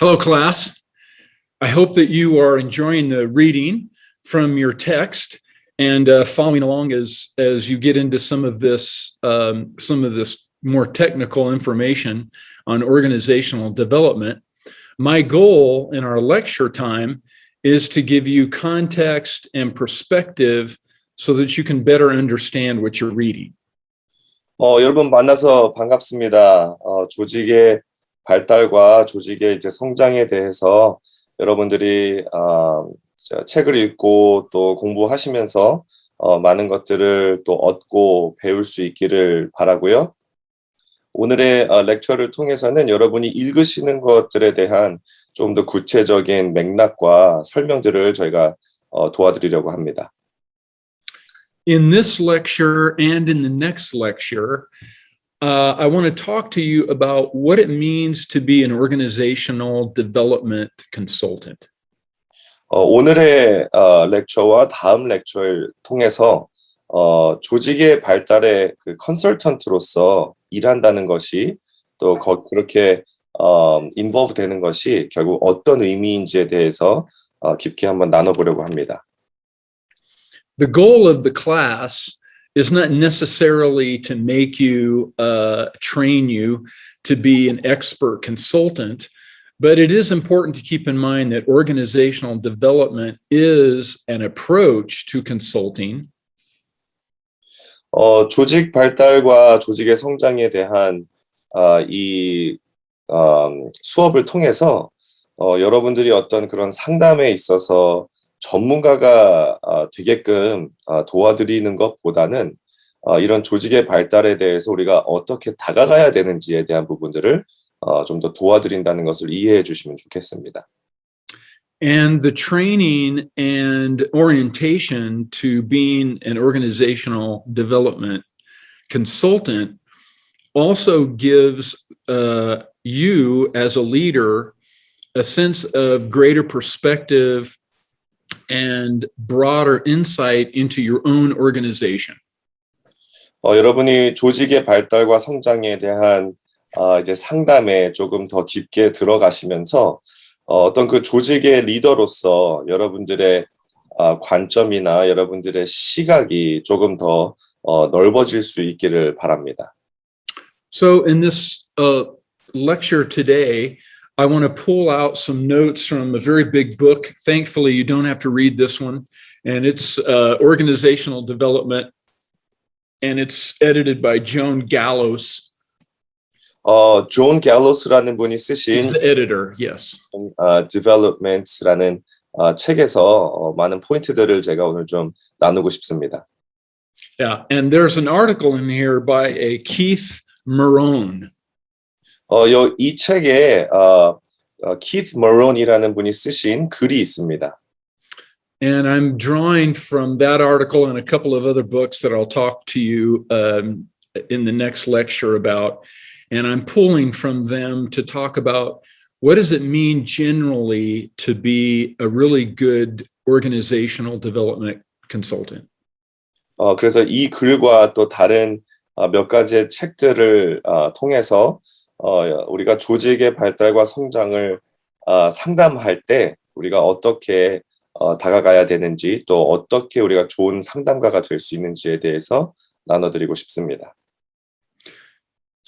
Hello, class. I hope that you are enjoying the reading from your text and following along as you get into some of this more technical information on organizational development. My goal in our lecture time is to give you context and perspective so that you can better understand what you're reading. 여러분 만나서 반갑습니다. 조직의 발달과 조직의 이제 성장에 대해서 여러분들이 책을 읽고 또 공부하시면서 많은 것들을 또 얻고 배울 수 있기를 바라고요. 오늘의 렉처를 통해서는 여러분이 읽으시는 것들에 대한 좀 더 구체적인 맥락과 설명들을 저희가 도와드리려고 합니다. In this lecture and in the next lecture, I want to talk to you about what it means to be an organizational development consultant. 오늘의 렉처와 다음 렉처를 통해서 조직의 발달의 그 컨설턴트로서 일한다는 것이 또 그렇게 인볼브 되는 것이 결국 어떤 의미인지에 대해서 깊게 한번 나눠보려고 합니다. The goal of the class is not necessarily to make you, train you to be an expert consultant, but it is important to keep in mind that organizational development is an approach to consulting. 조직 발달과 조직의 성장에 대한 이 수업을 통해서 여러분들이 어떤 그런 상담에 있어서 전문가가 되게끔 도와드리는 것보다는 이런 조직의 발달에 대해서 우리가 어떻게 다가가야 되는지에 대한 부분들을 좀 더 도와드린다는 것을 이해해 주시면 좋겠습니다. And the training and orientation to being an organizational development consultant also gives you as a leader a sense of greater perspective and broader insight into your own organization. 여러분이 조직의 발달과 성장에 대한 이제 상담에 조금 더 깊게 들어가시면서 어떤 그 조직의 리더로서 여러분들의 관점이나 여러분들의 시각이 조금 더 넓어질 수 있기를 바랍니다. So in this lecture today, I want to pull out some notes from a very big book. Thankfully, you don't have to read this one. And it's Organizational Development. And it's edited by Joan Gallos. 존 갤로스라는 분이 쓰신 He's the editor, yes. Development라는 책에서 많은 포인트들을 제가 오늘 좀 나누고 싶습니다. Yeah, and there's an article in here by a Keith Marone. 이 책에 Keith Marone이라는 분이 쓰신 글이 있습니다. And I'm drawing from that article and a couple of other books that I'll talk to you in the next lecture about. And I'm pulling from them to talk about what does it mean generally to be a really good organizational development consultant. 그래서 이 글과 또 다른 몇 가지의 책들을 통해서 우리가 조직의 발달과 성장을 상담할 때 우리가 어떻게 다가가야 되는지 또 어떻게 우리가 좋은 상담가가 될 수 있는지에 대해서 나눠드리고 싶습니다.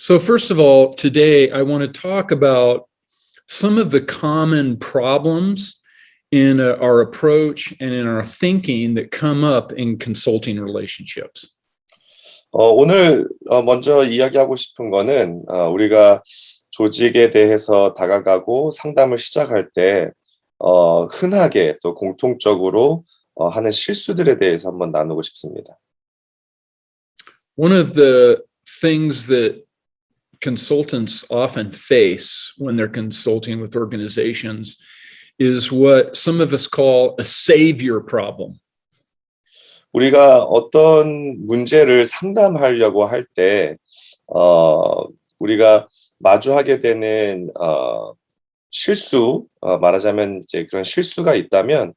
So first of all, today I want to talk about some of the common problems in our approach and in our thinking that come up in consulting relationships. 오늘 먼저 이야기하고 싶은 거는 우리가 조직에 대해서 다가가고 상담을 시작할 때 흔하게 또 공통적으로 하는 실수들에 대해서 한번 나누고 싶습니다. One of the things that consultants often face when they're consulting with organizations is what some of us call a savior problem. 우리가 어떤 문제를 상담하려고 할 때 우리가 마주하게 되는 실수, 말하자면 이제 그런 실수가 있다면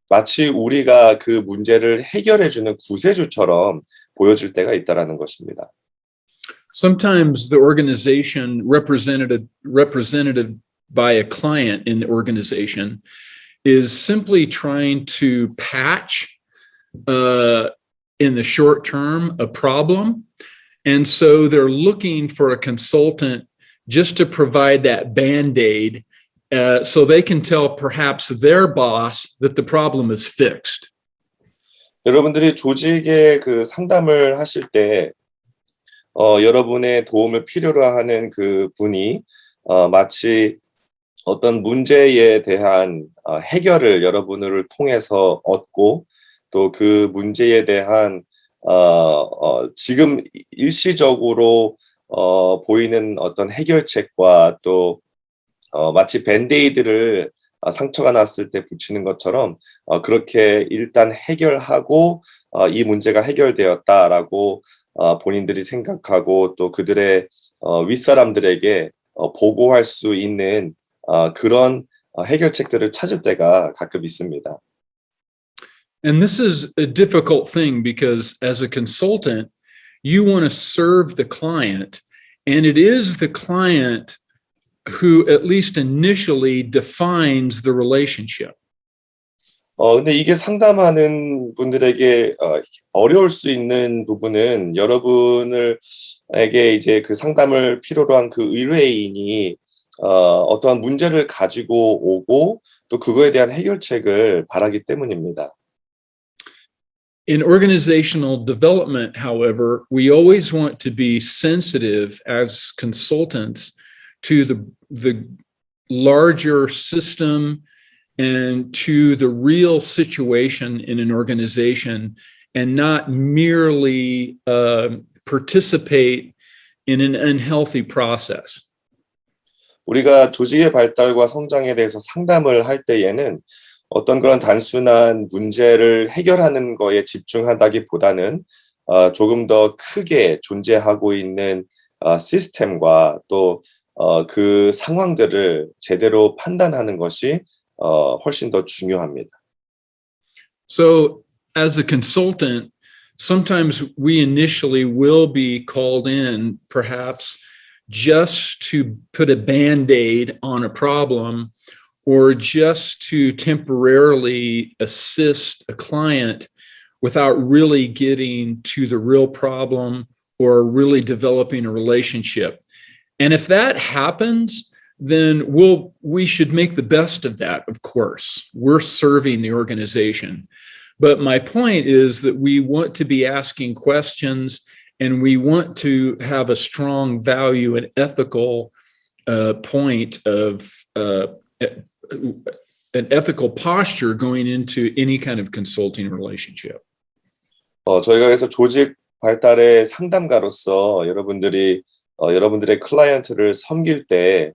마치 우리가 그 문제를 해결해주는 구세주처럼 보여질 때가 있다라는 것입니다. Sometimes the organization representative by a client in the organization is simply trying to patch in the short term a problem. And so they're looking for a consultant just to provide that Band-Aid so they can tell perhaps their boss that the problem is fixed. 여러분들이 조직에 그 상담을 하실 때 여러분의 도움을 필요로 하는 그 분이 마치 어떤 문제에 대한 해결을 여러분을 통해서 얻고 또 그 문제에 대한 지금 일시적으로 보이는 어떤 해결책과 또 마치 밴드에이드를 상처가 났을 때 붙이는 것처럼 그렇게 일단 해결하고 이 문제가 해결되었다라고 본인들이 생각하고 또 그들의 윗사람들에게 보고할 수 있는 그런 해결책들을 찾을 때가 가끔 있습니다. And this is a difficult thing because as a consultant, you want to serve the client, and it is the client who, at least initially, defines the relationship. 근데 이게 상담하는 분들에게 어려울 수 있는 부분은 여러분에게 이제 그 상담을 필요로 한 그 의뢰인이 어떠한 문제를 가지고 오고 또 그거에 대한 해결책을 바라기 때문입니다. In organizational development, however, we always want to be sensitive as consultants to the larger system and to the real situation in an organization and not merely participate in an unhealthy process. 우리가 조직의 발달과 성장에 대해서 상담을 할 때에는 어떤 그런 단순한 문제를 해결하는 거에 집중하다기보다는 조금 더 크게 존재하고 있는 시스템과 또 그 상황들을 제대로 판단하는 것이 훨씬 더 중요합니다. So, as a consultant, sometimes we initially will be called in, perhaps just to put a Band-Aid on a problem or just to temporarily assist a client without really getting to the real problem or really developing a relationship. And if that happens, then we should make the best of that, of course. We're serving the organization. But my point is that we want to be asking questions and we want to have a strong value and ethical point of an ethical posture going into any kind of consulting relationship. 저희가 그래서 조직 발달의 상담가로서 여러분들의 클라이언트를 섬길 때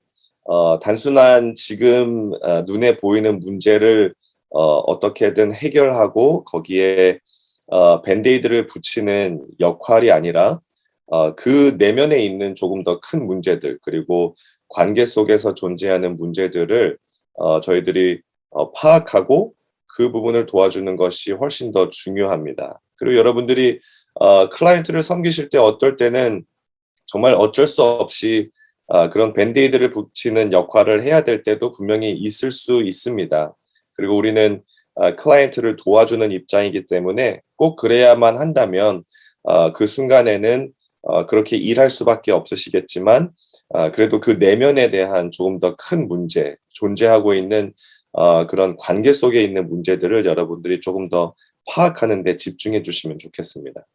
단순한 지금 눈에 보이는 문제를 어떻게든 해결하고 거기에 밴드에이드를 붙이는 역할이 아니라 그 내면에 있는 조금 더 큰 문제들 그리고 관계 속에서 존재하는 문제들을 저희들이 파악하고 그 부분을 도와주는 것이 훨씬 더 중요합니다. 그리고 여러분들이 클라이언트를 섬기실 때 어떨 때는 정말 어쩔 수 없이 그런 밴드에이드를 붙이는 역할을 해야 될 때도 분명히 있을 수 있습니다. 그리고 우리는 클라이언트를 도와주는 입장이기 때문에 꼭 그래야만 한다면 그 순간에는 그렇게 일할 수밖에 없으시겠지만 그래도 그 내면에 대한 조금 더 큰 문제, 존재하고 있는 그런 관계 속에 있는 문제들을 여러분들이 조금 더 파악하는 데 집중해 주시면 좋겠습니다.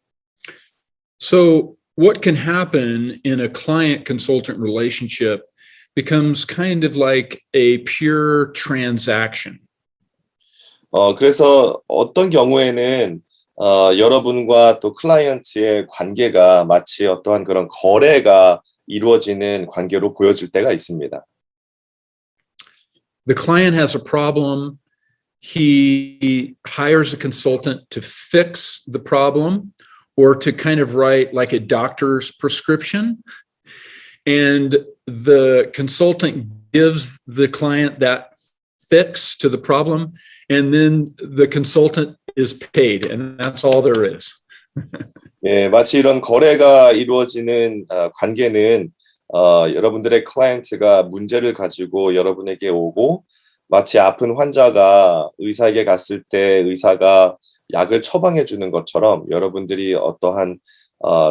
So what can happen in a client-consultant relationship becomes kind of like a pure transaction. 그래서 어떤 경우에는 여러분과 또 클라이언트의 관계가 마치 어떠한 그런 거래가 이루어지는 관계로 보여질 때가 있습니다. The client has a problem. He hires a consultant to fix the problem or to kind of write like a doctor's prescription. And the consultant gives the client that fix to the problem, and then the consultant is paid, and that's all there is. 예, 마치 이런 거래가 이루어지는 관계는 여러분들의 클라이언트가 문제를 가지고 여러분에게 오고 마치 아픈 환자가 의사에게 갔을 때 의사가 약을 처방해 주는 것처럼 여러분들이 어떠한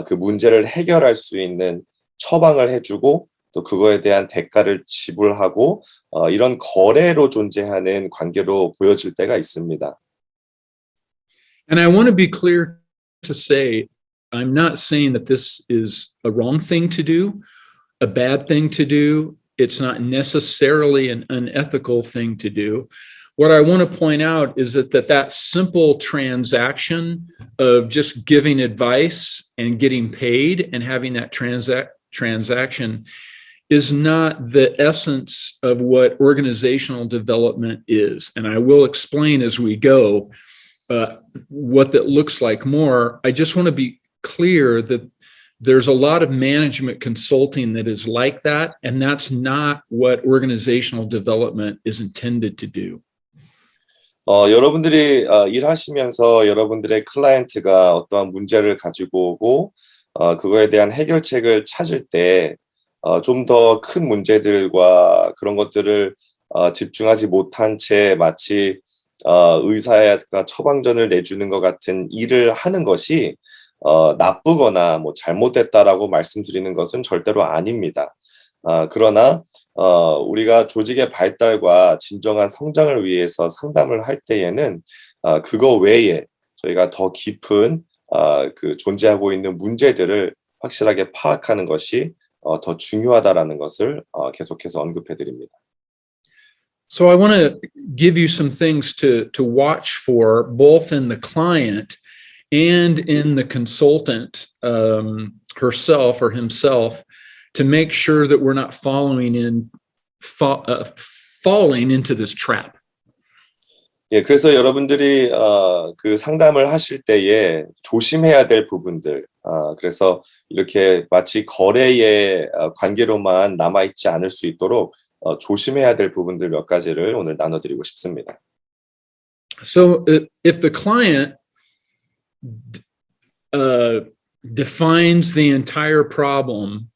그 문제를 해결할 수 있는 처방을 해주고 또 그거에 대한 대가를 지불하고 이런 거래로 존재하는 관계로 보여질 때가 있습니다. And I want to be clear to say, I'm not saying that this is a wrong thing to do, a bad thing to do. It's not necessarily an unethical thing to do. What I want to point out is that simple transaction of just giving advice and getting paid and having that transaction is not the essence of what organizational development is. And I will explain as we go what that looks like more. I just want to be clear that there's a lot of management consulting that is like that, and that's not what organizational development is intended to do. 여러분들이 일하시면서 여러분들의 클라이언트가 어떠한 문제를 가지고 오고 그거에 대한 해결책을 찾을 때 좀 더 큰 문제들과 그런 것들을 집중하지 못한 채 마치 의사가 처방전을 내주는 것 같은 일을 하는 것이 나쁘거나 뭐 잘못됐다라고 말씀드리는 것은 절대로 아닙니다. 그러나 우리가 조직의 발달과 진정한 성장을 위해서 상담을 할 때에는 그거 외에 저희가 더 깊은 그 존재하고 있는 문제들을 확실하게 파악하는 것이 더 중요하다라는 것을 계속해서 언급해 드립니다. So I want to give you some things to watch for, both in the client and in the consultant herself or himself, to make sure that we're not falling into this trap. 예, 그래서 여러분들이 그 상담을 하실 때에 조심해야 될 부분들, 그래서 이렇게 마치 거래의 관계로만 남아있지 않을 수 있도록 조심해야 될 부분들 몇 가지를 오늘 나눠드리고 싶습니다. So if the client defines the entire problem,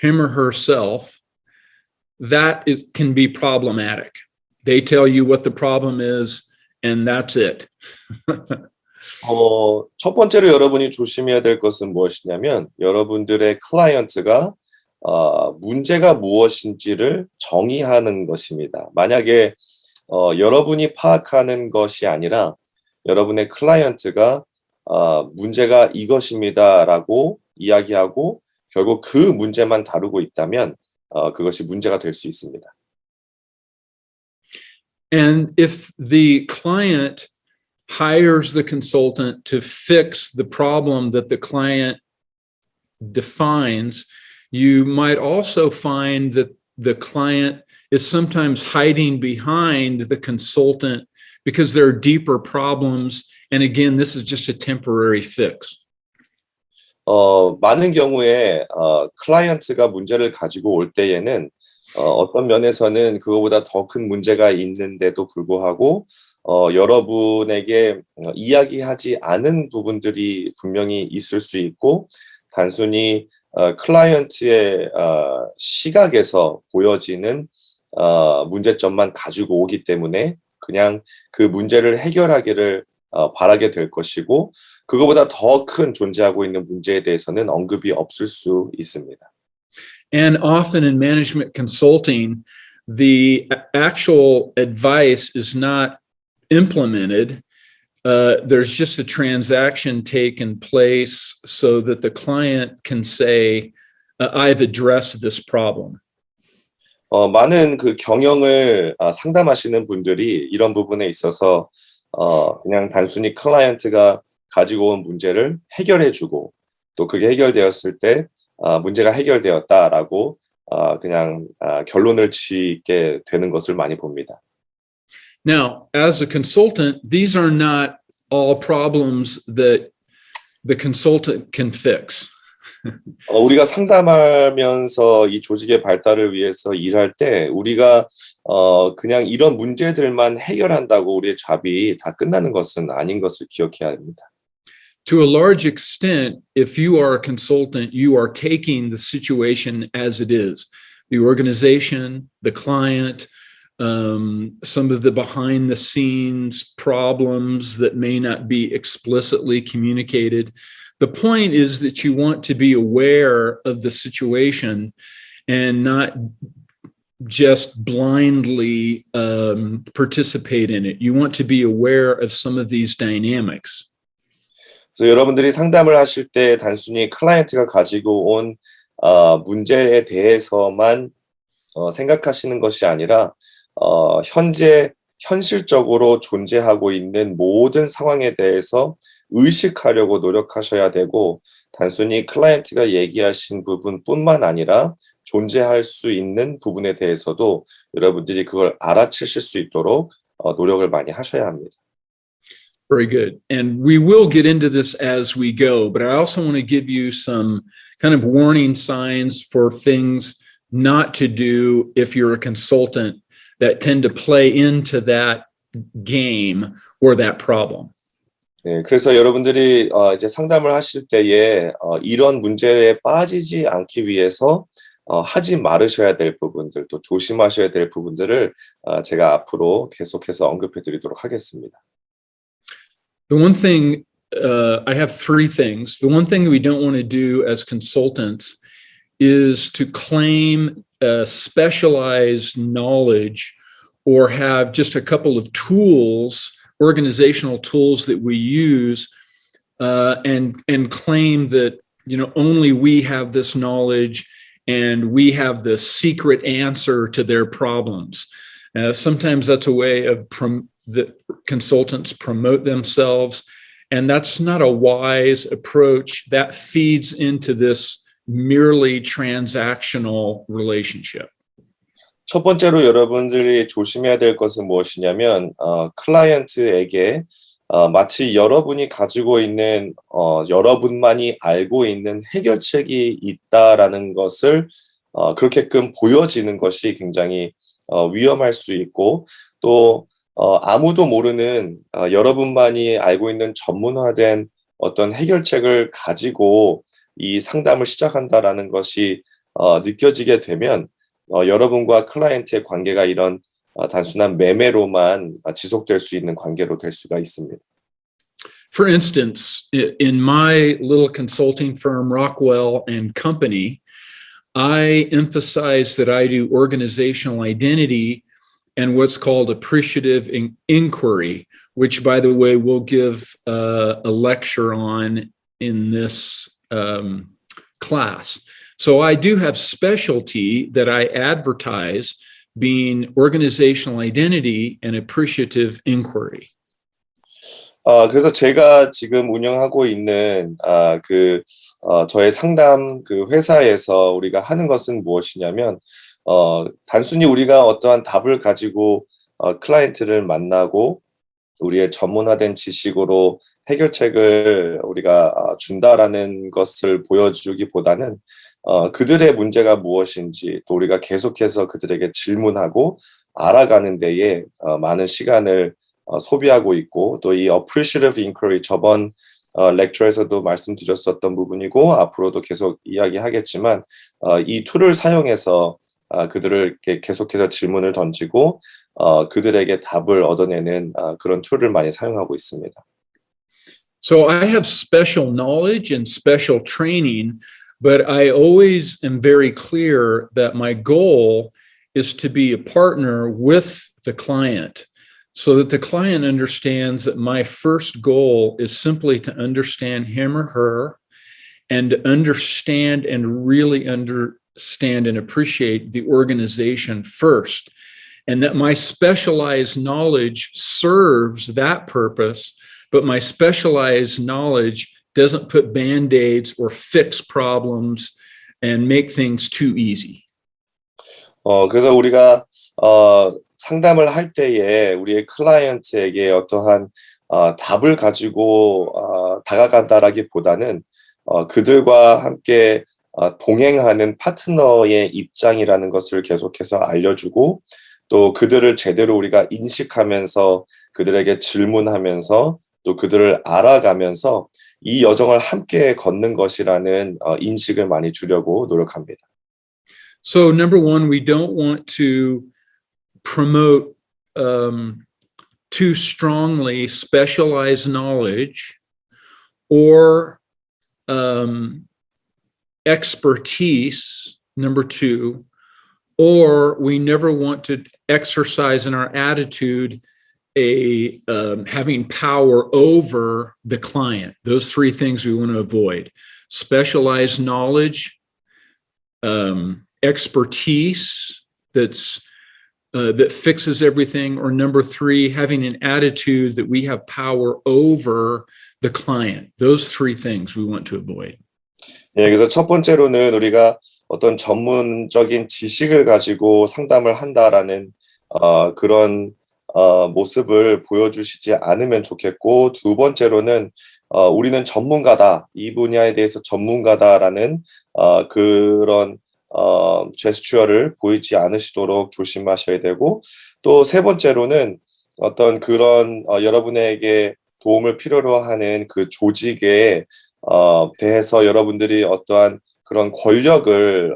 him or herself, that can be problematic. They tell you what the problem is, and that's it. 첫 번째로 여러분이 조심해야 될 것은 무엇이냐면 여러분들의 클라이언트가 문제가 무엇인지를 정의하는 것입니다. 만약에 여러분이 파악하는 것이 아니라 여러분의 클라이언트가 문제가 이것입니다라고 이야기하고 결국 그 문제만 다루고 있다면 그것이 문제가 될 수 있습니다. And if the client hires the consultant to fix the problem that the client defines, you might also find that the client is sometimes hiding behind the consultant because there are deeper problems. And again, this is just a temporary fix. 많은 경우에 클라이언트가 문제를 가지고 올 때에는 어떤 면에서는 그거보다 더 큰 문제가 있는데도 불구하고 여러분에게 이야기하지 않은 부분들이 분명히 있을 수 있고 단순히 클라이언트의 시각에서 보여지는 문제점만 가지고 오기 때문에 그냥 그 문제를 해결하기를 바라게 될 것이고 그거보다 더 큰 존재하고 있는 문제에 대해서는 언급이 없을 수 있습니다. And often in management consulting, the actual advice is not implemented. There's just a transaction taken place so that the client can say, I've addressed this problem. 많은 그 경영을 상담하시는 분들이 이런 부분에 있어서 그냥 단순히 클라이언트가 가지고 온 문제를 해결해주고 또 그게 해결되었을 때 문제가 해결되었다라고 그냥 결론을 짓게 되는 것을 많이 봅니다. Now, as a consultant, these are not all problems that the consultant can fix. 우리가 상담하면서 이 조직의 발달을 위해서 일할 때 우리가 그냥 이런 문제들만 해결한다고 우리의 잡이 다 끝나는 것은 아닌 것을 기억해야 합니다. to a large extent, if you are a consultant, you are taking the situation as it is. The organization, the client, some of the behind the scenes problems that may not be explicitly communicated. The point is that you want to be aware of the situation and not just blindly participate in it. You want to be aware of some of these dynamics. 그래서 여러분들이 상담을 하실 때 단순히 클라이언트가 가지고 온 문제에 대해서만 생각하시는 것이 아니라 현재 현실적으로 존재하고 있는 모든 상황에 대해서 의식하려고 노력하셔야 되고 단순히 클라이언트가 얘기하신 부분뿐만 아니라 존재할 수 있는 부분에 대해서도 여러분들이 그걸 알아채실 수 있도록 노력을 많이 하셔야 합니다. Very good. And we will get into this as we go, but I also want to give you some kind of warning signs for things not to do if you're a consultant that tend to play into that game or that problem. 네, 그래서 여러분들이 이제 상담을 하실 때에 이런 문제에 빠지지 않기 위해서 하지 말으셔야 될 부분들, 또 조심하셔야 될 부분들을 제가 앞으로 계속해서 언급해 드리도록 하겠습니다. The one thing, I have three things. The one thing that we don't want to do as consultants is to claim specialized knowledge or have just a couple of tools, organizational tools that we use, and claim that, you know, only we have this knowledge and we have the secret answer to their problems. Sometimes that's a way of that consultants promote themselves, and that's not a wise approach. That feeds into this merely transactional relationship. 첫 번째로 여러분들이 조심해야 될 것은 무엇이냐면 클라이언트에게 마치 여러분이 가지고 있는 여러분만이 알고 있는 해결책이 있다라는 것을 그렇게끔 보여지는 것이 굉장히 위험할 수 있고 또 아무도 모르는 여러분만이 알고 있는 전문화된 어떤 해결책을 가지고 이 상담을 시작한다라는 것이 느껴지게 되면 여러분과 클라이언트의 관계가 이런 단순한 매매로만 지속될 수 있는 관계로 될 수가 있습니다. For instance, in my little consulting firm, Rockwell and Company, I emphasize that I do organizational identity and what's called appreciative inquiry, which, by the way, we'll give a lecture on in this class. So I do have specialty that I advertise being organizational identity and appreciative inquiry. 그래서 제가 지금 운영하고 있는 저의 상담 그 회사에서 우리가 하는 것은 무엇이냐면 단순히 우리가 어떠한 답을 가지고 클라이언트를 만나고 우리의 전문화된 지식으로 해결책을 우리가 준다라는 것을 보여주기보다는 그들의 문제가 무엇인지 또 우리가 계속해서 그들에게 질문하고 알아가는 데에 많은 시간을 소비하고 있고 또 이 appreciative inquiry 저번 렉처에서도 말씀드렸었던 부분이고 앞으로도 계속 이야기하겠지만 이 툴을 사용해서 그들을 계속해서 질문을 던지고 그들에게 답을 얻어내는 그런 툴을 많이 사용하고 있습니다. So I have special knowledge and special training, but I always am very clear that my goal is to be a partner with the client so that the client understands that my first goal is simply to understand him or her and understand and really understand and appreciate the organization first, and that my specialized knowledge serves that purpose, but my specialized knowledge doesn't put band-aids or fix problems and make things too easy. 그래서 우리가 상담을 할 때에 우리의 클라이언트에게 어떠한 답을 가지고 다가간다라기보다는 그들과 함께 동행하는 파트너의 입장이라는 것을 계속해서 알려주고 또 그들을 제대로 우리가 인식하면서 그들에게 질문하면서 또 그들을 알아가면서 이 여정을 함께 걷는 것이라는 인식을 많이 주려고 노력합니다. So number one, we don't want to promote too strongly specialized knowledge or expertise, number two, or we never want to exercise in our attitude having power over the client. Those three things we want to avoid: specialized knowledge, expertise that fixes everything, or number three, having an attitude that we have power over the client. Those three things we want to avoid. 예, 그래서 첫 번째로는 우리가 어떤 전문적인 지식을 가지고 상담을 한다라는 그런 모습을 보여주시지 않으면 좋겠고, 두 번째로는 우리는 전문가다, 이 분야에 대해서 전문가다라는 그런 제스처를 보이지 않으시도록 조심하셔야 되고, 또 세 번째로는 어떤 그런 여러분에게 도움을 필요로 하는 그 조직에 대해서 여러분들이 어떠한 그런 권력을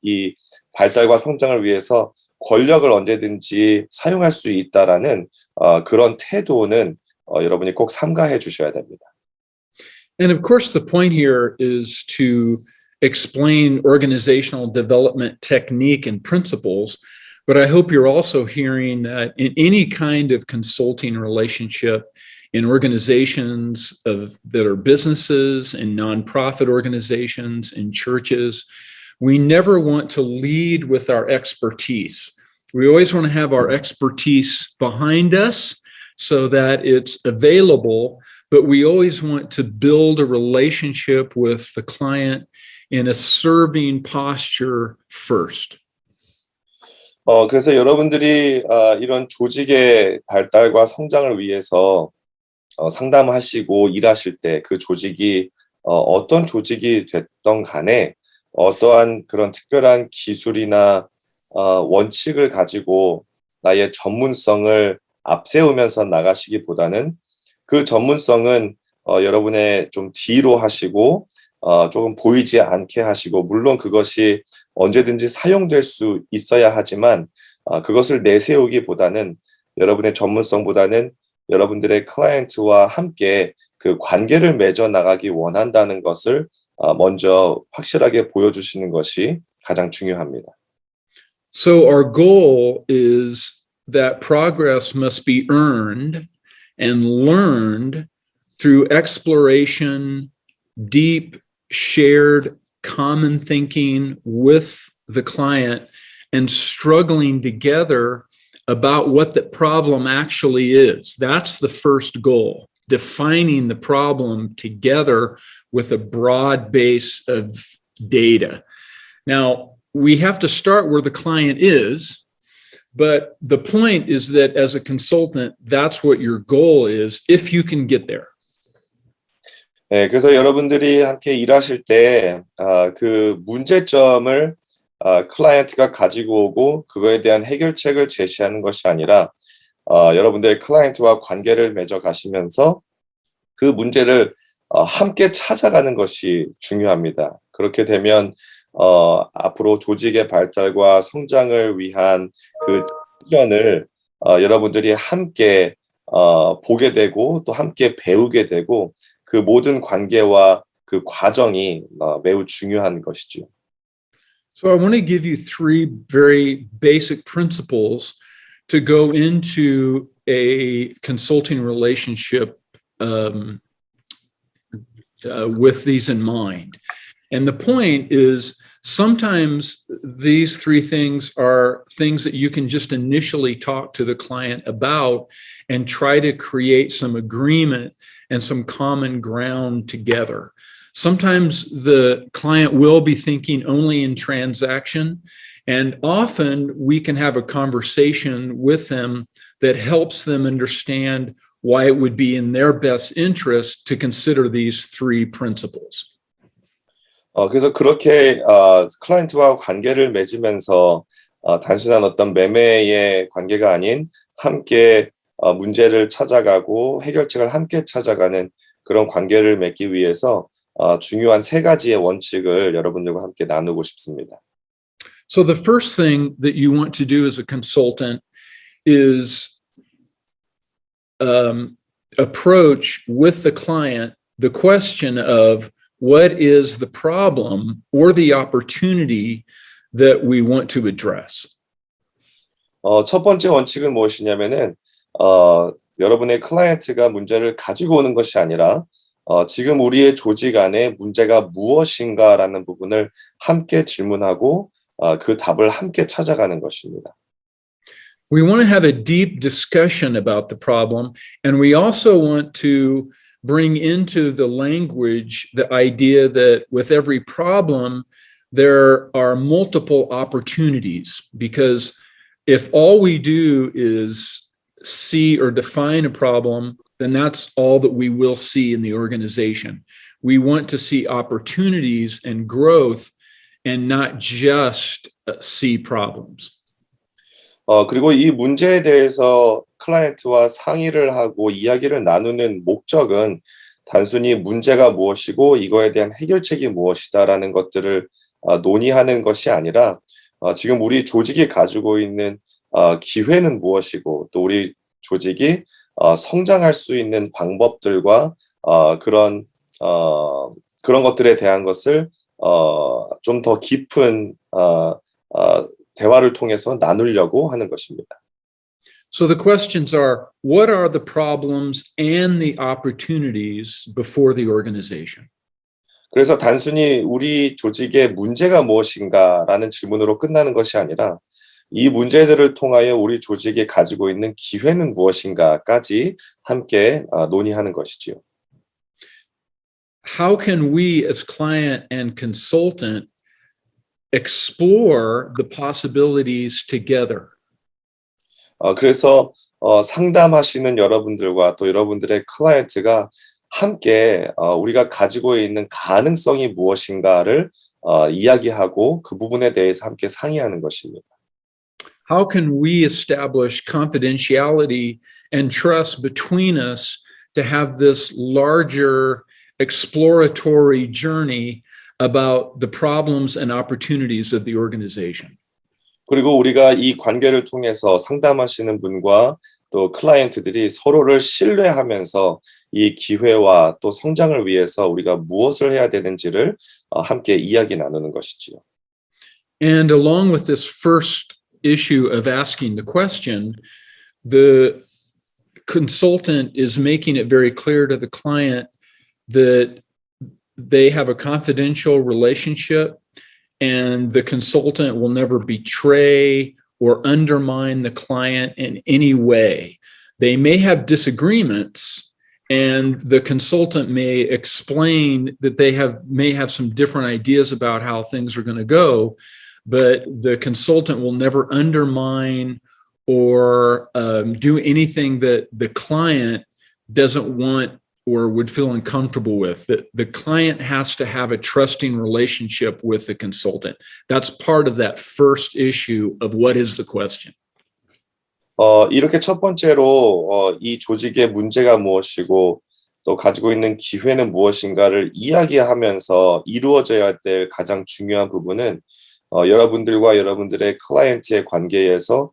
이 발달과 성장을 위해서 권력을 언제든지 사용할 수 있다라는 그런 태도는 여러분이 꼭 삼가해 주셔야 됩니다. And of course, the point here is to explain organizational development technique and principles, but I hope you're also hearing that in any kind of consulting relationship, in organizations that are businesses, in nonprofit organizations, in churches, we never want to lead with our expertise. We always want to have our expertise behind us so that it's available, but we always want to build a relationship with the client in a serving posture first. 그래서 여러분들이 이런 조직의 발달과 성장을 위해서 상담하시고 일하실 때 그 조직이 어떤 조직이 됐던 간에 어떠한 그런 특별한 기술이나 원칙을 가지고 나의 전문성을 앞세우면서 나가시기보다는 그 전문성은 여러분의 좀 뒤로 하시고 조금 보이지 않게 하시고, 물론 그것이 언제든지 사용될 수 있어야 하지만 그것을 내세우기보다는 여러분의 전문성보다는 여러분들의 클라이언트와 함께 그 관계를 맺어 나가기 원한다는 것을 먼저 확실하게 보여주시는 것이 가장 중요합니다. So our goal is that progress must be earned and learned through exploration, deep, shared, common thinking with the client, and struggling together about what the problem actually is. That's the first goal, defining the problem together with a broad base of data. Now, we have to start where the client is, but the point is that as a consultant, that's what your goal is, if you can get there. 네, 그래서 여러분들이 함께 일하실 때 그 문제점을 클라이언트가 가지고 오고 그거에 대한 해결책을 제시하는 것이 아니라 여러분들의 클라이언트와 관계를 맺어 가시면서 그 문제를 함께 찾아가는 것이 중요합니다. 그렇게 되면 앞으로 조직의 발달과 성장을 위한 그 의견을 여러분들이 함께 보게 되고 또 함께 배우게 되고, 그 모든 관계와 그 과정이 매우 중요한 것이죠. So I want to give you three very basic principles to go into a consulting relationship with these in mind. And the point is, sometimes these three things are things that you can just initially talk to the client about and try to create some agreement and some common ground together. Sometimes the client will be thinking only in transaction, and often we can have a conversation with them that helps them understand why it would be in their best interest to consider these three principles. 그래서 그렇게 클라이언트와 관계를 맺으면서 단순한 어떤 매매의 관계가 아닌 함께 문제를 찾아가고 해결책을 함께 찾아가는 그런 관계를 맺기 위해서 중요한 세 가지의 원칙을 여러분들과 함께 나누고 싶습니다. So the first thing that you want to do as a consultant is approach with the client the question of what is the problem or the opportunity that we want to address. 첫 번째 원칙은 무엇이냐면은 여러분의 클라이언트가 문제를 가지고 오는 것이 아니라 지금 우리의 조직 안에 문제가 무엇인가라는 부분을 함께 질문하고 그 답을 함께 찾아가는 것입니다. We want to have a deep discussion about the problem, and we also want to bring into the language the idea that with every problem, there are multiple opportunities, because if all we do is see or define a problem, then that's all that we will see in the organization. We want to see opportunities and growth and not just see problems. 그리고 이 문제에 대해서 클라이언트와 상의를 하고 이야기를 나누는 목적은 단순히 문제가 무엇이고 이거에 대한 해결책이 무엇이다라는 것들을 논의하는 것이 아니라 지금 우리 조직이 가지고 있는 기회는 무엇이고 또 우리 조직이 성장할 수 있는 방법들과 그런 것들에 대한 것을 좀 더 깊은 대화를 통해서 나누려고 하는 것입니다. So the questions are, what are the problems and the opportunities before the organization? 그래서 단순히 우리 조직의 문제가 무엇인가라는 질문으로 끝나는 것이 아니라 이 문제들을 통하여 우리 조직이 가지고 있는 기회는 무엇인가까지 함께 논의하는 것이지요. How can we as client and consultant explore the possibilities together? 그래서 상담하시는 여러분들과 또 여러분들의 클라이언트가 함께 우리가 가지고 있는 가능성이 무엇인가를 이야기하고 그 부분에 대해서 함께 상의하는 것입니다. How can we establish confidentiality and trust between us to have this larger exploratory journey about the problems and opportunities of the organization? 그리고 우리가 이 관계를 통해서 상담하시는 분과 또 클라이언트들이 서로를 신뢰하면서 이 기회와 또 성장을 위해서 우리가 무엇을 해야 되는지를 함께 이야기 나누는 것이지요. And along with this first issue of asking the question, the consultant is making it very clear to the client that they have a confidential relationship and the consultant will never betray or undermine the client in any way. They may have disagreements and the consultant may explain that they may have some different ideas about how things are going to go, but the consultant will never undermine or do anything that the client doesn't want or would feel uncomfortable with. That the client has to have a trusting relationship with the consultant. That's part of that first issue of what is the question. 이렇게 첫 번째로 이 조직의 문제가 무엇이고 또 가지고 있는 기회는 무엇인가를 이야기하면서 이루어져야 될 가장 중요한 부분은 여러분들과 여러분들의 클라이언트의 관계에서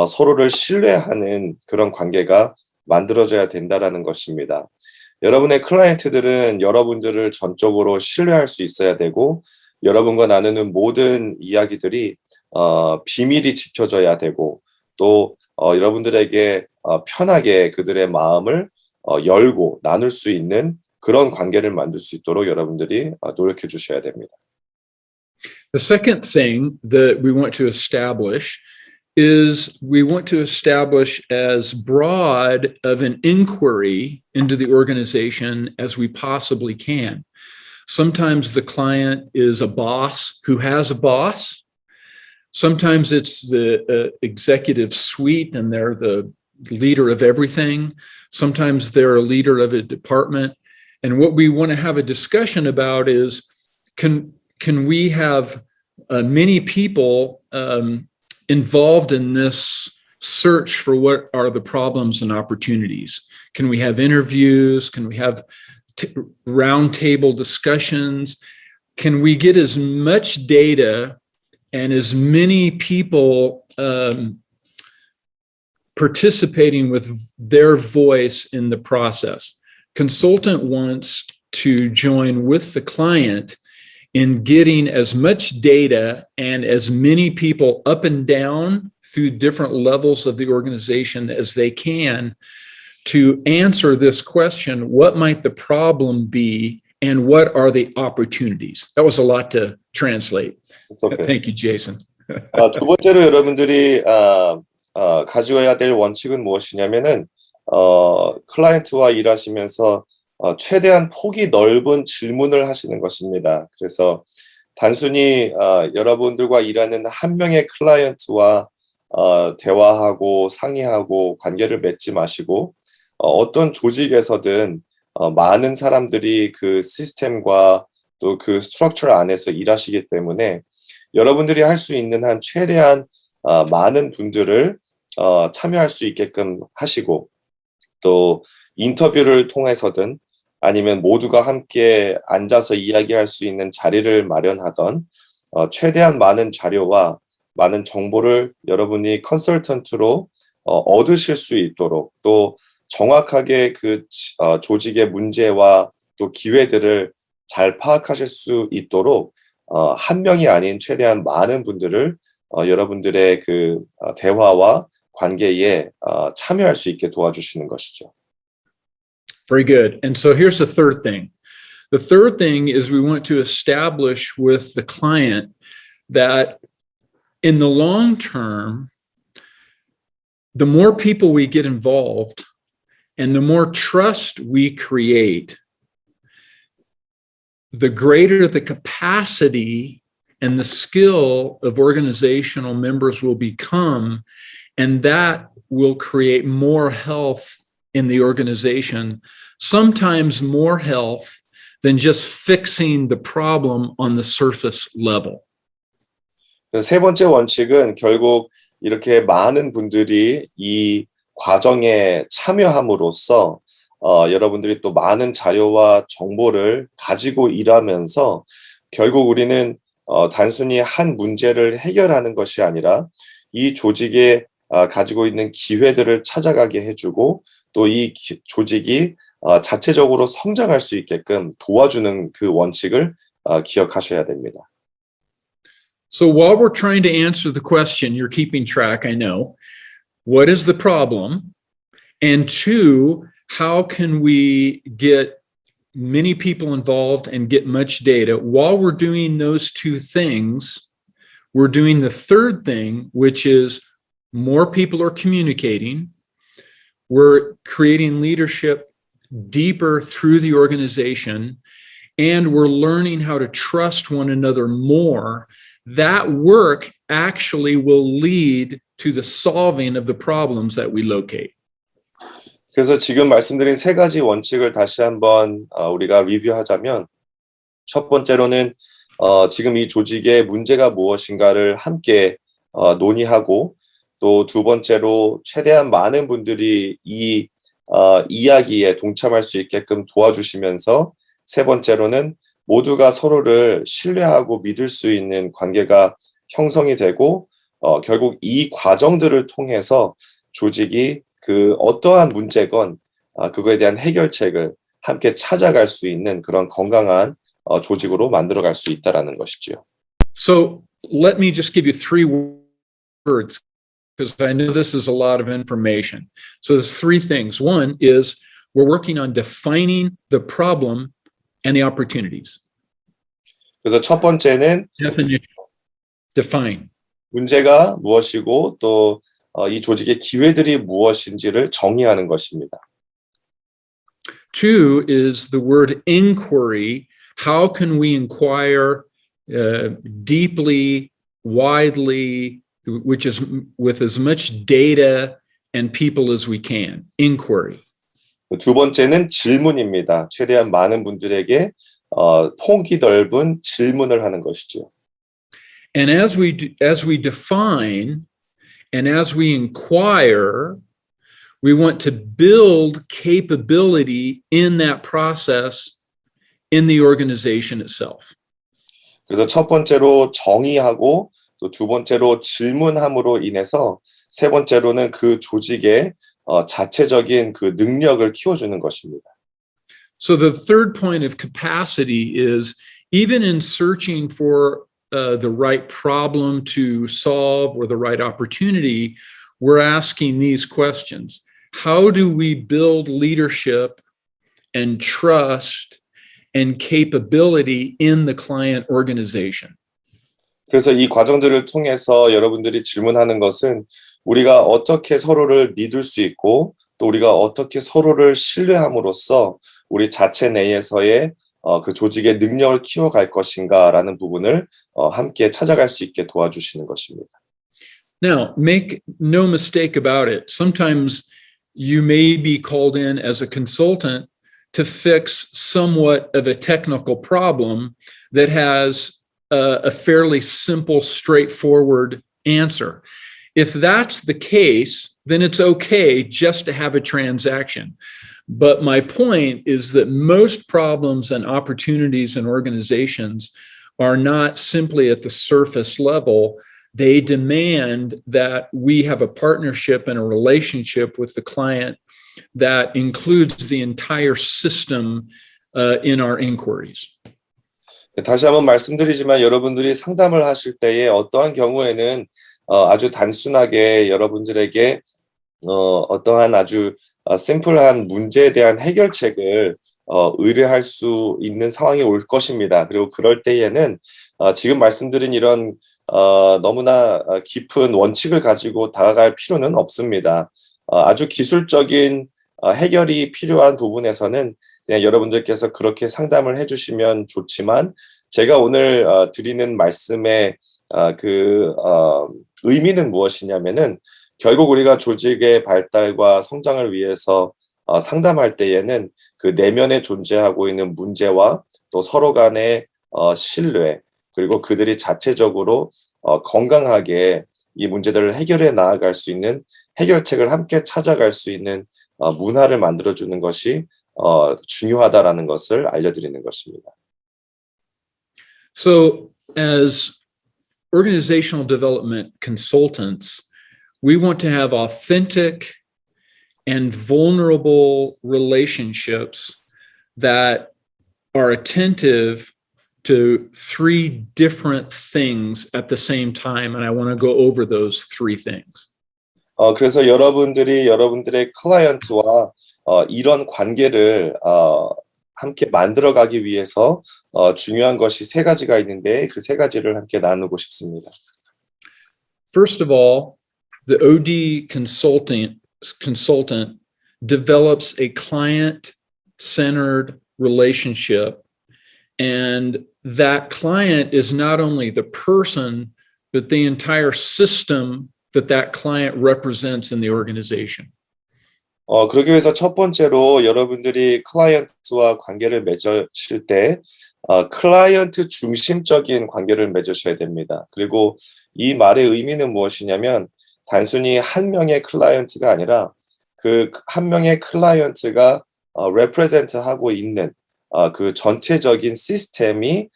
서로를 신뢰하는 그런 관계가 만들어져야 된다라는 것입니다. 여러분의 클라이언트들은 여러분들을 전적으로 신뢰할 수 있어야 되고 여러분과 나누는 모든 이야기들이 비밀이 지켜져야 되고 또 여러분들에게 편하게 그들의 마음을 열고 나눌 수 있는 그런 관계를 만들 수 있도록 여러분들이 노력해 주셔야 됩니다. The second thing that we want to establish is we want to establish as broad of an inquiry into the organization as we possibly can. Sometimes the client is a boss who has a boss. Sometimes it's the executive suite and they're the leader of everything. Sometimes they're a leader of a department. And what we want to have a discussion about is, can we have many people involved in this search for what are the problems and opportunities? Can we have interviews? Can we have roundtable discussions? Can we get as much data and as many people participating with their voice in the process? Consultant wants to join with the client in getting as much data and as many people up and down through different levels of the organization as they can to answer this question: what might the problem be and what are the opportunities? That was a lot to translate. Okay. Thank you, Jason. 두 번째로 여러분들이 가지고야 될 원칙은 무엇이냐면은 클라이언트와 일하시면서 최대한 폭이 넓은 질문을 하시는 것입니다. 그래서 단순히 여러분들과 일하는 한 명의 클라이언트와 대화하고 상의하고 관계를 맺지 마시고 어떤 조직에서든 많은 사람들이 그 시스템과 또 그 스트럭처 안에서 일하시기 때문에 여러분들이 할 수 있는 한 최대한 많은 분들을 참여할 수 있게끔 하시고, 또 인터뷰를 통해서든 아니면 모두가 함께 앉아서 이야기할 수 있는 자리를 마련하던 최대한 많은 자료와 많은 정보를 여러분이 컨설턴트로 얻으실 수 있도록, 또 정확하게 그 조직의 문제와 또 기회들을 잘 파악하실 수 있도록 한 명이 아닌 최대한 많은 분들을 여러분들의 그 대화와 관계에 참여할 수 있게 도와주시는 것이죠. Very good. And so here's the third thing. The third thing is we want to establish with the client that in the long term, the more people we get involved and the more trust we create, the greater the capacity and the skill of organizational members will become, and that will create more health in the organization, sometimes more health than just fixing the problem on the surface level. 세 번째 원칙은 결국 이렇게 많은 분들이 이 과정에 참여함으로써 여러분들이 또 많은 자료와 정보를 가지고 일하면서 결국 우리는 단순히 한 문제를 해결하는 것이 아니라 이 조직에 가지고 있는 기회들을 찾아가게 해주고 또 이 조직이 자체적으로 성장할 수 있게끔 도와주는 그 원칙을 기억하셔야 됩니다. So while we're trying to answer the question, you're keeping track, I know. What is the problem? And two, how can we get many people involved and get much data? While we're doing those two things, we're doing the third thing, which is more people are communicating. We're creating leadership deeper through the organization, and we're learning how to trust one another more. That work actually will lead to the solving of the problems that we locate. 그래서 지금 말씀드린 세 가지 원칙을 다시 한번 우리가 리뷰하자면, 첫 번째로는 지금 이 조직의 문제가 무엇인가를 함께 논의하고, 또 두 번째로 최대한 많은 분들이 이 이야기에 동참할 수 있게끔 도와주시면서, 세 번째로는 모두가 서로를 신뢰하고 믿을 수 있는 관계가 형성이 되고 결국 이 과정들을 통해서 조직이 그 어떠한 문제건 그거에 대한 해결책을 함께 찾아갈 수 있는 그런 건강한 조직으로 만들어갈 수 있다라는 것이죠. So let me just give you three words, because I know this is a lot of information. So there's three things. One is we're working on defining the problem and the opportunities. 그래서 첫 번째는 Definition. Define. 문제가 무엇이고 또 이 조직의 기회들이 무엇인지를 정의하는 것입니다. Two is the word inquiry. How can we inquire deeply, widely, which is with as much data and people as we can? Inquiry. 두 번째는 질문입니다. 최대한 많은 분들에게 폭이 넓은 질문을 하는 것이죠. And as we define and as we inquire, We want to build capability in that process in the organization itself. 그래서 첫 번째로 정의하고 또 두 번째로 질문함으로 인해서 세 번째로는 그 조직의 자체적인 그 능력을 키워주는 것입니다. So the third point of capacity is even in searching for the right problem to solve or the right opportunity, we're asking these questions. How do we build leadership and trust and capability in the client organization? 그래서 이 과정들을 통해서 여러분들이 질문하는 것은 우리가 어떻게 서로를 믿을 수 있고 또 우리가 어떻게 서로를 신뢰함으로써 우리 자체 내에서의 그 조직의 능력을 키워갈 것인가라는 부분을 함께 찾아갈 수 있게 도와주시는 것입니다. Now, make no mistake about it. Sometimes you may be called in as a consultant to fix somewhat of a technical problem that has a fairly simple, straightforward answer. If that's the case, then it's okay just to have a transaction. But my point is that most problems and opportunities in organizations are not simply at the surface level. They demand that we have a partnership and a relationship with the client that includes the entire system in our inquiries. 다시 한번 말씀드리지만 여러분들이 상담을 하실 때에 어떠한 경우에는 아주 단순하게 여러분들에게 어떠한 아주 심플한 문제에 대한 해결책을 의뢰할 수 있는 상황이 올 것입니다. 그리고 그럴 때에는 지금 말씀드린 이런 너무나 깊은 원칙을 가지고 다가갈 필요는 없습니다. 아주 기술적인 해결이 필요한 부분에서는 그냥 여러분들께서 그렇게 상담을 해주시면 좋지만 제가 오늘 드리는 말씀의 의미는 무엇이냐면은 결국 우리가 조직의 발달과 성장을 위해서 상담할 때에는 그 내면에 존재하고 있는 문제와 또 서로 간의 신뢰 그리고 그들이 자체적으로 건강하게 이 문제들을 해결해 나아갈 수 있는 해결책을 함께 찾아갈 수 있는 문화를 만들어주는 것이 중요하다라는 것을 알려드리는 것입니다. So as organizational development consultants, we want to have authentic and vulnerable relationships that are attentive to three different things at the same time. And I want to go over those three things. 그래서 여러분들이 여러분들의 클라이언트와 이런 관계를 함께 만들어가기 위해서 중요한 것이 세 가지가 있는데 그 세 가지를 함께 나누고 싶습니다. First of all, the OD consultant develops a client-centered relationship, and that client is not only the person, but the entire system that client represents in the organization. 그러기 위해서 첫 번째로 여러분들이 클라이언트와 관계를 맺으실 때 클라이언트 중심적인 관계를 맺으셔야 됩니다. 그리고 이 말의 의미는 무엇이냐면 단순히 한 명의 클라이언트가 아니라 그 한 명의 클라이언트가 represent 하고 있는 그 전체적인 시스템이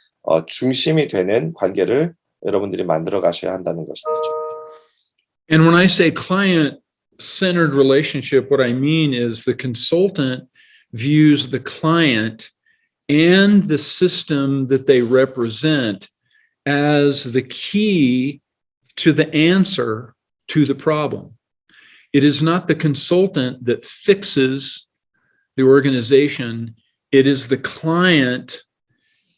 중심이 되는 관계를 여러분들이 만들어 가셔야 한다는 것이죠. And when I say client-centered relationship, what I mean is the consultant views the client and the system that they represent as the key to the answer to the problem. It is not the consultant that fixes the organization. It is the client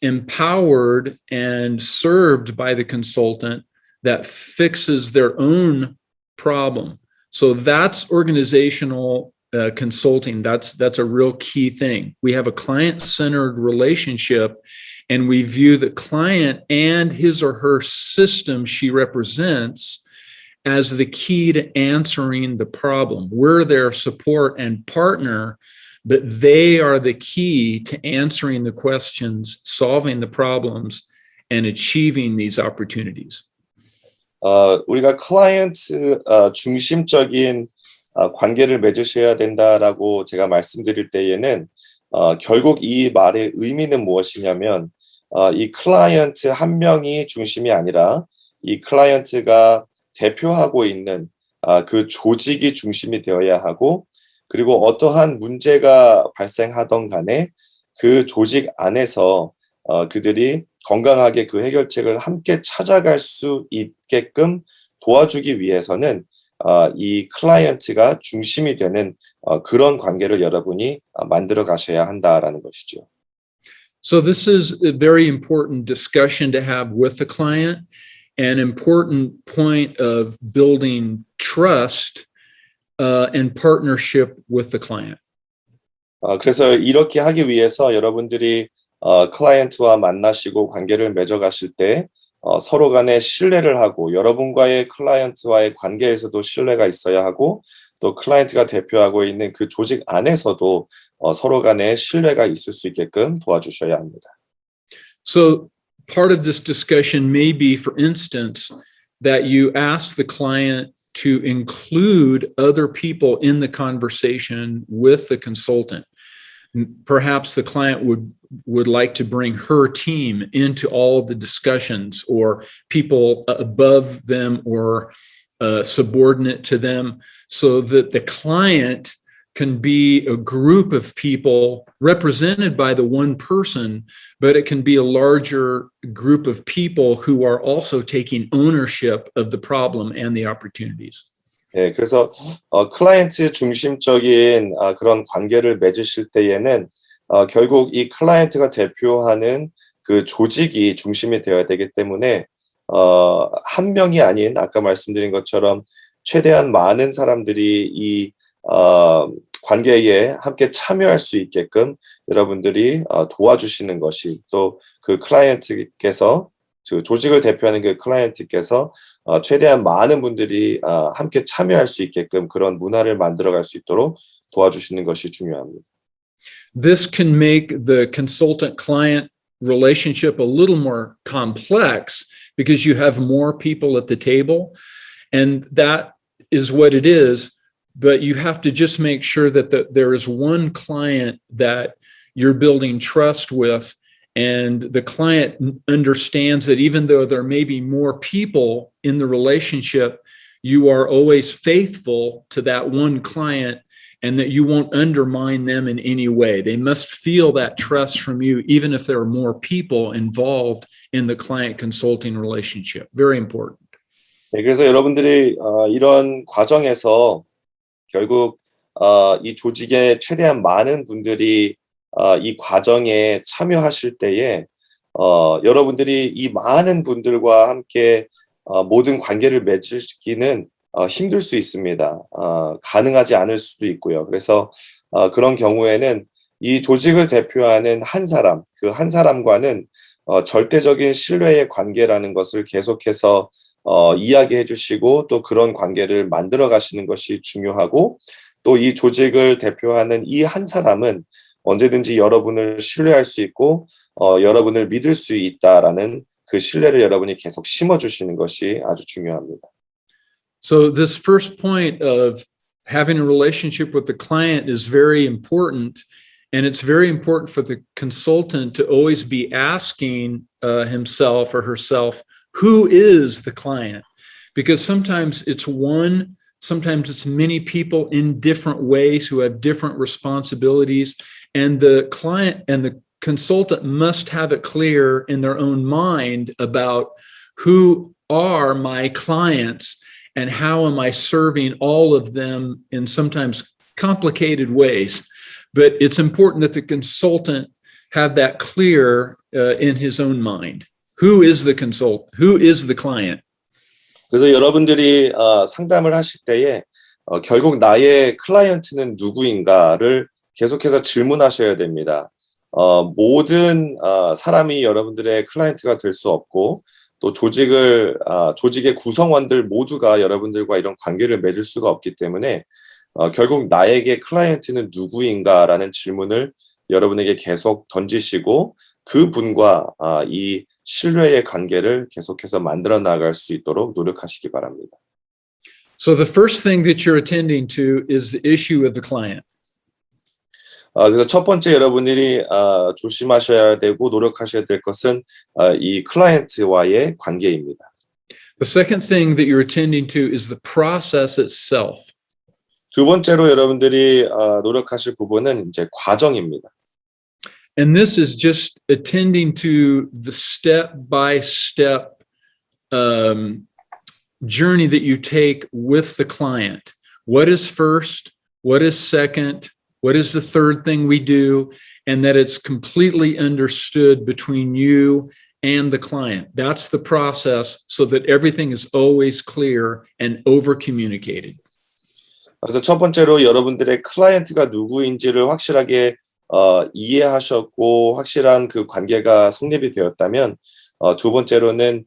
empowered and served by the consultant that fixes their own problem. So that's organizational consulting. That's a real key thing. We have a client-centered relationship, and we view the client and his or her system she represents as the key to answering the problem. We're their support and partner, but they are the key to answering the questions, solving the problems, and achieving these opportunities. 우리가 클라이언트 중심적인 관계를 맺으셔야 된다라고 제가 말씀드릴 때에는 결국 이 말의 의미는 무엇이냐면 이 클라이언트 한 명이 중심이 아니라 이 클라이언트가 대표하고 있는 그 조직이 중심이 되어야 하고 그리고 어떠한 문제가 발생하던 간에 그 조직 안에서 그들이 건강하게 그 해결책을 함께 찾아갈 수 있게끔 도와주기 위해서는 이 클라이언트가 중심이 되는 그런 관계를 여러분이 만들어 가셔야 한다라는 것이죠. So this is a very important discussion to have with the client, an important point of building trust and partnership with the client. 그래서 이렇게 하기 위해서 여러분들이 클라이언트와 만나시고 관계를 맺어가실 때 서로 간에 신뢰를 하고 여러분과의 클라이언트와의 관계에서도 신뢰가 있어야 하고 또 클라이언트가 대표하고 있는 그 조직 안에서도 서로 간에 신뢰가 있을 수 있게끔 도와주셔야 합니다. So part of this discussion may be, for instance, that you ask the client to include other people in the conversation with the consultant. Perhaps the client would like to bring her team into all of the discussions, or people above them or subordinate to them, so that the client can be a group of people represented by the one person, but it can be a larger group of people who are also taking ownership of the problem and the opportunities. 네, 그래서 클라이언트 중심적인 그런 관계를 맺으실 때에는 결국 이 클라이언트가 대표하는 그 조직이 중심이 되어야 되기 때문에 한 명이 아닌 아까 말씀드린 것처럼 최대한 많은 사람들이 이 관계에 함께 참여할 수 있게끔 여러분들이 도와주시는 것이 또 그 클라이언트께서 그 조직을 대표하는 그 클라이언트께서 최대한 많은 분들이 함께 참여할 수 있게끔 그런 문화를 만들어갈 수 있도록 도와주시는 것이 중요합니다. This can make the consultant-client relationship a little more complex because you have more people at the table, and that is what it is. But you have to just make sure that there is one client that you're building trust with, and the client understands that even though there may be more people in the relationship, you are always faithful to that one client and that you won't undermine them in any way. They must feel that trust from you, even if there are more people involved in the client consulting relationship. Very important. 네, 그래서 여러분들이 이런 과정에서 결국 이 조직에 최대한 많은 분들이 이 과정에 참여하실 때에 여러분들이 이 많은 분들과 함께 모든 관계를 맺기는 힘들 수 있습니다. 가능하지 않을 수도 있고요. 그래서 그런 경우에는 이 조직을 대표하는 한 사람, 그 한 사람과는 절대적인 신뢰의 관계라는 것을 계속해서 이야기해 주시고 또 그런 관계를 만들어 가시는 것이 중요하고 또 이 조직을 대표하는 이 한 사람은 언제든지 여러분을 신뢰할 수 있고 여러분을 믿을 수 있다라는 그 신뢰를 여러분이 계속 심어 주시는 것이 아주 중요합니다. So this first point of having a relationship with the client is very important, and it's very important for the consultant to always be asking himself or herself, who is the client? Because sometimes it's one, sometimes it's many people in different ways who have different responsibilities, and the client and the consultant must have it clear in their own mind about who are my clients and how am I serving all of them in sometimes complicated ways. But it's important that the consultant have that clear in his own mind. Who is the consultant? Who is the client? 그래서 여러분들이 상담을 하실 때에 결국 나의 클라이언트는 누구인가를 계속해서 질문하셔야 됩니다. 모든 사람이 여러분들의 클라이언트가 될 수 없고 또 조직의 구성원들 모두가 여러분들과 이런 관계를 맺을 수가 없기 때문에 결국 나에게 클라이언트는 누구인가라는 질문을 여러분에게 계속 던지시고 그분과 이 신뢰의 관계를 계속해서 만들어 나갈 수 있도록 노력하시기 바랍니다. So the first thing that you're attending to is the issue of the client. 그래서 첫 번째 여러분들이 조심하셔야 되고 노력하셔야 될 것은 이 클라이언트와의 관계입니다. The second thing that you're attending to is the process itself. 두 번째로 여러분들이 노력하실 부분은 이제 과정입니다. And this is just attending to the step-by-step journey that you take with the client. What is first? What is second? What is the third thing we do? And that it's completely understood between you and the client. That's the process so that everything is always clear and over-communicated. 그래서 첫 번째로 여러분들의 클라이언트가 누구인지를 확실하게 이해하셨고 확실한 그 관계가 성립이 되었다면 두 번째로는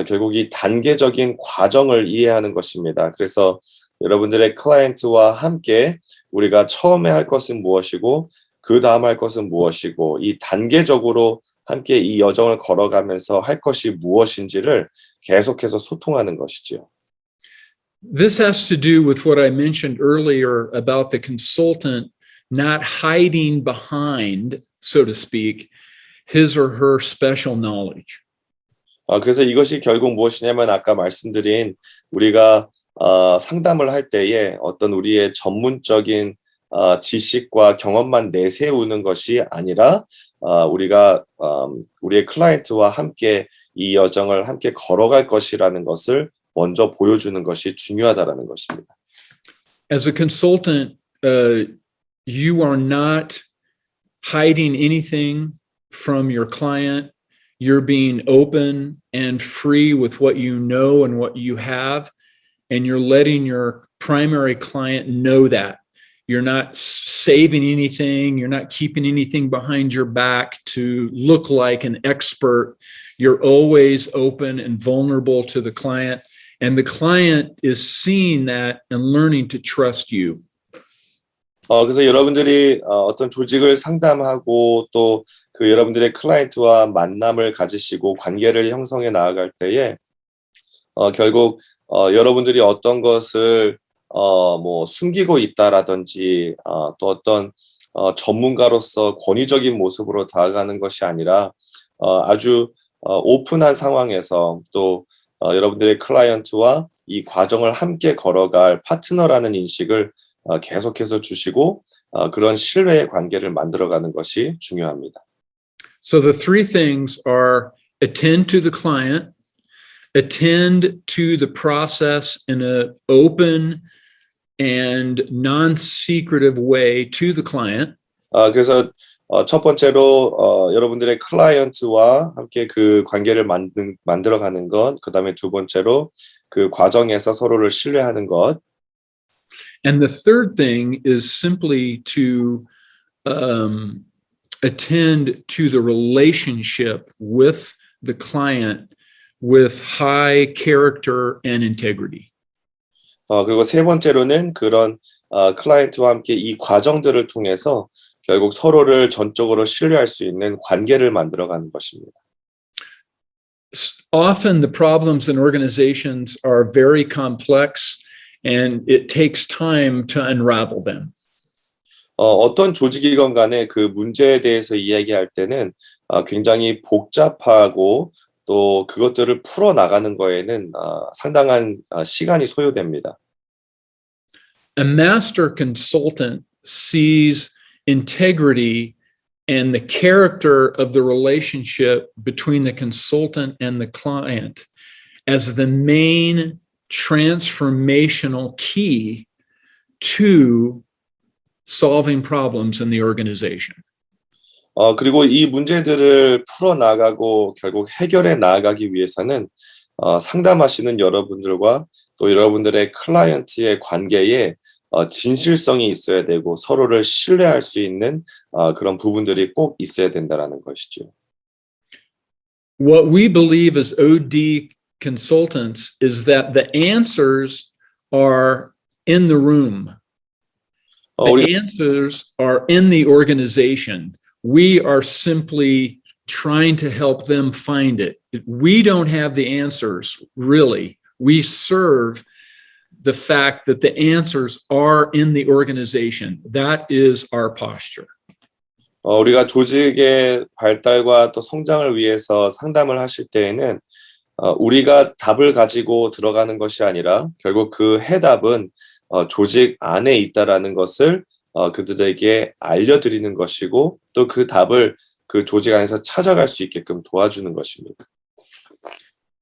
결국 이 단계적인 과정을 이해하는 것입니다. 그래서 여러분들의 클라이언트와 함께 우리가 처음에 할 것은 무엇이고 그 다음 할 것은 무엇이고 이 단계적으로 함께 이 여정을 걸어가면서 할 것이 무엇인지를 계속해서 소통하는 것이지요. This has to do with what I mentioned earlier about the consultant not hiding behind, so to speak, his or her special knowledge. 그래서 이것이 결국 무엇이냐면 아까 말씀드린 우리가 상담을 할 때에 어떤 우리의 전문적인 지식과 경험만 내세우는 것이 아니라 우리가 우리의 클라이언트와 함께 이 여정을 함께 걸어갈 것이라는 것을 먼저 보여주는 것이 중요하다라는 것입니다. As a consultant, you are not hiding anything from your client. You're being open and free with what you know and what you have, and you're letting your primary client know that. You're not saving anything. You're not keeping anything behind your back to look like an expert. You're always open and vulnerable to the client. And the client is seeing that and learning to trust you. 그래서 여러분들이 어떤 조직을 상담하고 또 그 여러분들의 클라이언트와 만남을 가지시고 관계를 형성해 나아갈 때에 결국 여러분들이 어떤 것을 뭐 숨기고 있다라든지 또 어떤 전문가로서 권위적인 모습으로 다가가는 것이 아니라 아주 오픈한 상황에서 또 여러분들의 클라이언트와 이 과정을 함께 걸어갈 파트너라는 인식을 계속해서 주시고 그런 신뢰의 관계를 만들어가는 것이 중요합니다. So the three things are attend to the client, attend to the process in an open and non-secretive way to the client. 그래서 첫 번째로 여러분들의 클라이언트와 함께 그 관계를 만들어가는 것, 그 다음에 두 번째로 그 과정에서 서로를 신뢰하는 것. And the third thing is simply to attend to the relationship with the client with high character and integrity. 그리고 세 번째로는 그런 클라이언트와 함께 이 과정들을 통해서 결국 서로를 전적으로 신뢰할 수 있는 관계를 만들어가는 것입니다. Often the problems in organizations are very complex and it takes time to unravel them. 어떤 조직이건 간에 그 문제에 대해서 이야기할 때는 굉장히 복잡하고 또 그것들을 풀어나가는 거에는 상당한 시간이 소요됩니다. A master consultant sees integrity and the character of the relationship between the consultant and the client as the main transformational key to solving problems in the organization. 그리고 이 문제들을 풀어나가고 결국 해결해 나가기 위해서는 상담하시는 여러분들과 또 여러분들의 클라이언트의 관계에 진실성이 있어야 되고 서로를 신뢰할 수 있는 그런 부분들이 꼭 있어야 된다라는 것이죠. What we believe as OD consultants is that the answers are in the room. The answers are in the organization. We are simply trying to help them find it. We don't have the answers, really. We serve the fact that the answers are in the organization. That is our posture. 우리가 조직의 발달과 또 성장을 위해서 상담을 하실 때에는 우리가 답을 가지고 들어가는 것이 아니라 결국 그 해답은 조직 안에 있다라는 것을 그들에게 알려드리는 것이고 또 그 답을 그 조직 안에서 찾아갈 수 있게끔 도와주는 것입니다.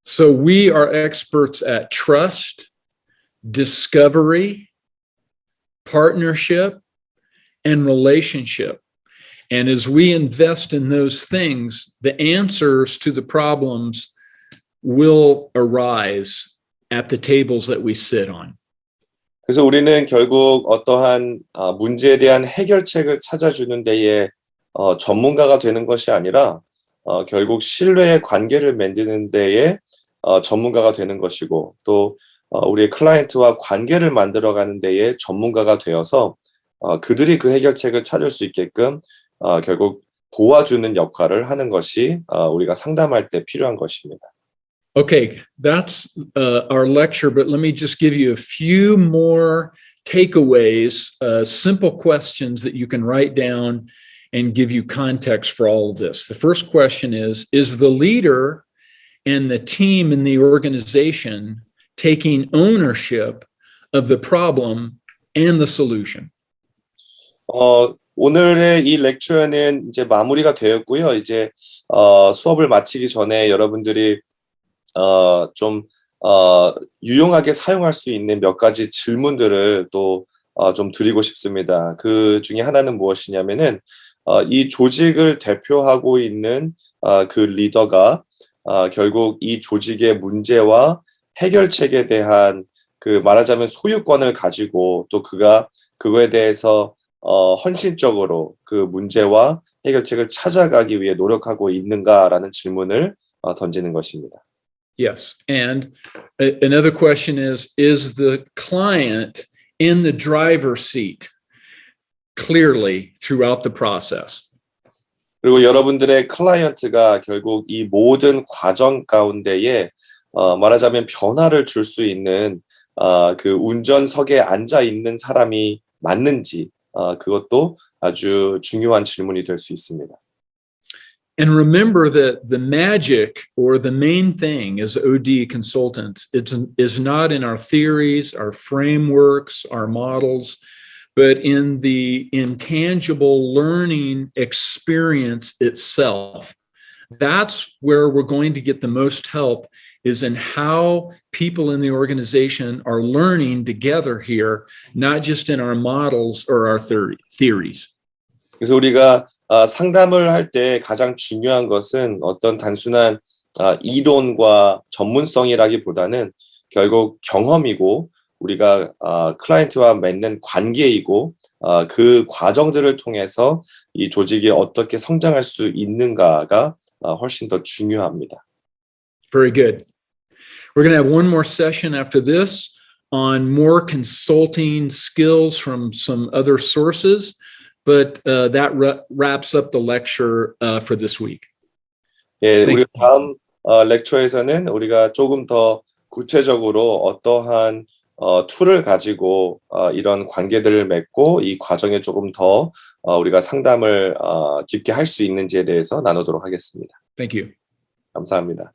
So we are experts at trust, discovery, partnership, and relationship. And as we invest in those things, the answers to the problems will arise at the tables that we sit on. 그래서 우리는 결국 어떠한 문제에 대한 해결책을 찾아주는 데에 전문가가 되는 것이 아니라 결국 신뢰의 관계를 만드는 데에 전문가가 되는 것이고 또 우리의 클라이언트와 관계를 만들어가는 데에 전문가가 되어서 그들이 그 해결책을 찾을 수 있게끔 결국 도와주는 역할을 하는 것이 우리가 상담할 때 필요한 것입니다. Okay, that's our lecture, but let me just give you a few more takeaways, simple questions that you can write down and give you context for all of this. The first question is the leader and the team in the organization taking ownership of the problem and the solution? 오늘의 이 렉처는 이제 마무리가 되었고요. 이제 수업을 마치기 전에 여러분들이 좀 유용하게 사용할 수 있는 몇 가지 질문들을 또 좀 드리고 싶습니다. 그 중에 하나는 무엇이냐면은 이 조직을 대표하고 있는 그 리더가 결국 이 조직의 문제와 해결책에 대한 그 말하자면 소유권을 가지고 또 그가 그거에 대해서 헌신적으로 그 문제와 해결책을 찾아가기 위해 노력하고 있는가라는 질문을 던지는 것입니다. Yes. And another question is the client in the driver's seat clearly throughout the process? 그리고 여러분들의 클라이언트가 결국 이 모든 과정 가운데에 말하자면 변화를 줄 수 있는 그 운전석에 앉아 있는 사람이 맞는지 그것도 아주 중요한 질문이 될 수 있습니다. And remember that the magic or the main thing as OD consultants is not in our theories, our frameworks, our models, but in the intangible learning experience itself. That's where we're going to get the most help, is in how people in the organization are learning together here, not just in our models or our theories. 그래서 우리가 상담을 할 때 가장 중요한 것은 어떤 단순한 이론과 전문성이라기보다는 결국 경험이고 우리가 클라이언트와 맺는 관계이고 그 과정들을 통해서 이 조직이 어떻게 성장할 수 있는가가 훨씬 더 중요합니다. Very good. We're going to have one more session after this on more consulting skills from some other sources. But that wraps up the lecture for this week. 예, 우리 다음 렉처에서는 우리가 조금 더 구체적으로 어떠한 툴을 가지고 이런 관계들을 맺고 이 과정에 조금 더 우리가 상담을 깊게 할 수 있는지에 대해서 나누도록 하겠습니다. Thank you. 감사합니다.